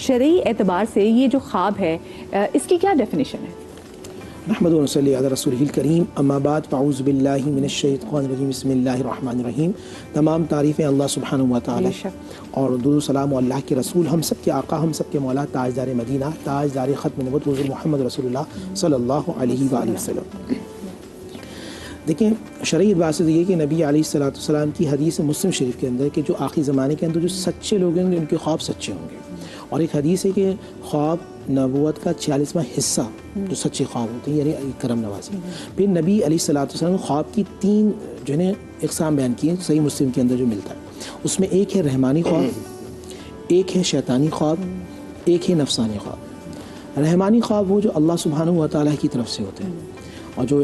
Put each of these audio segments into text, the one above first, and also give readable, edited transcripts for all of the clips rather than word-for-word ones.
شرعی اعتبار سے یہ جو خواب ہے اس کی کیا ڈیفینیشن ہے؟ نحمد و نصلی علی رسولہ الکریم، اما بعد، فاعوذ باللہ من الشیطان الرجیم، بسم اللہ الرحمن الرحیم۔ تمام تعریفیں اللہ سبحانہ و تعالی اور درود و سلام اللہ کے رسول، ہم سب کے آقا، ہم سب کے مولا، تاجدار مدینہ، تاجدار ختم نبوت حضور محمد رسول اللہ صلی اللہ علیہ وآلہ وسلم۔ دیکھیں، شرعی اعتبار سے یہ کہ نبی علیہ الصلوۃ والسلام کی حدیث مسلم شریف کے اندر کہ جو آخری زمانے کے اندر جو سچے لوگ ہیں ان کے خواب سچے ہوں گے، اور ایک حدیث ہے کہ خواب نبوت کا 46واں حصہ جو سچے خواب ہوتے ہیں، یعنی کرم نوازی۔ پھر نبی علیہ الصلوۃ والسلام خواب کی 3 جو ہے اقسام بیان کی ہیں، صحیح مسلم کے اندر جو ملتا ہے، اس میں ایک ہے رحمانی خواب، ایک ہے شیطانی خواب، ایک ہے نفسانی خواب۔ رحمانی خواب وہ جو اللہ سبحانہ و تعالیٰ کی طرف سے ہوتے ہیں، اور جو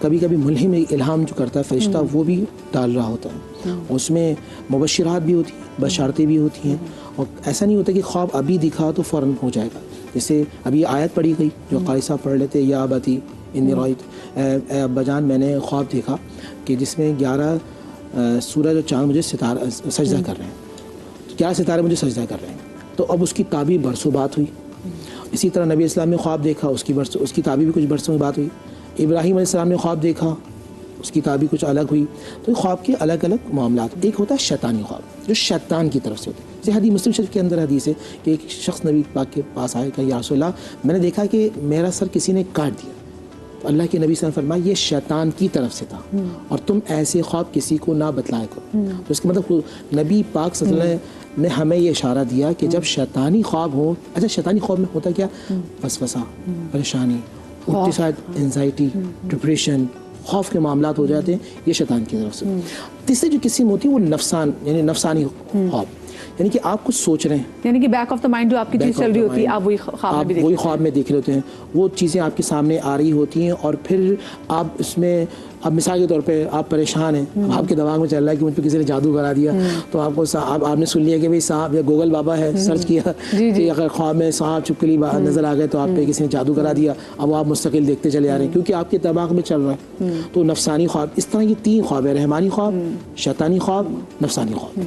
کبھی کبھی ملہم الہام جو کرتا ہے فرشتہ وہ بھی ڈال رہا ہوتا ہے، اس میں مبشرات بھی ہوتی ہیں، بشارتیں بھی ہوتی ہیں، اور ایسا نہیں ہوتا کہ خواب ابھی دکھا تو فوراً ہو جائے گا۔ جیسے ابھی آیت پڑھی گئی جو قاری صاحب پڑھ لیتے، یا ابتی انی رأیت، اے ابا جان میں نے خواب دیکھا کہ جس میں 11 سورج اور چاند مجھے سجدہ کر رہے ہیں، 11 ستارے مجھے سجدہ کر رہے ہیں۔ تو اب اس کی تعبیر برسوں بات ہوئی۔ اسی طرح نبی اسلام نے خواب دیکھا، اس کی تعبیر بھی کچھ برسوں میں بات ہوئی۔ ابراہیم علیہ السلام نے خواب دیکھا، اس کی تعبیر کچھ الگ ہوئی۔ تو خواب کے الگ الگ معاملات۔ ایک ہوتا ہے شیطانی خواب جو شیطان کی طرف سے ہوتا ہے، جیسے حدیث مسلم شریف کے اندر حدیث ہے کہ ایک شخص نبی پاک کے پاس آئے کہ یا رسول اللہ میں نے دیکھا کہ میرا سر کسی نے کاٹ دیا، تو اللہ کے نبی صلی اللہ علیہ وسلم فرمایا یہ شیطان کی طرف سے تھا، اور تم ایسے خواب کسی کو نہ بتلایا کرو۔ تو اس کا مطلب نبی پاک صلی اللہ علیہ وسلم نے ہمیں یہ اشارہ دیا کہ جب شیطانی خواب ہو، اچھا شیطانی خواب میں ہوتا کیا؟ وسوسہ، پریشانی، انزائٹی، ڈپریشن، خوف کے معاملات ہو جاتے ہیں، یہ شیطان کی طرف سے۔ تیسری جو قسم ہوتی ہے وہ یعنی نفسانی خواب، یعنی کہ آپ کچھ سوچ رہے ہیں، یعنی کہ بیک آف دا مائنڈ جو آپ کی چیز چل رہی ہوتی ہے آپ وہی خواب میں دیکھ رہے ہوتے ہیں، وہ چیزیں آپ کے سامنے آ رہی ہوتی ہیں، اور پھر آپ اس میں، اب مثال کے طور پہ آپ پریشان ہیں، آپ کے دماغ میں چل رہا ہے کہ مجھ پہ کسی نے جادو کرا دیا، تو آپ کو آپ نے سن لیا کہ بھائی صاحب یا گوگل بابا ہے، سرچ کیا کہ اگر خواب میں صاحب چھپکلی نظر آ گئے تو آپ پہ کسی نے جادو کرا دیا، اب آپ مستقل دیکھتے چلے آ رہے ہیں کیونکہ آپ کے دماغ میں چل رہا ہے۔ تو نفسانی خواب، اس طرح کی 3 خواب ہے، رحمانی خواب، شیطانی خواب، نفسانی خواب۔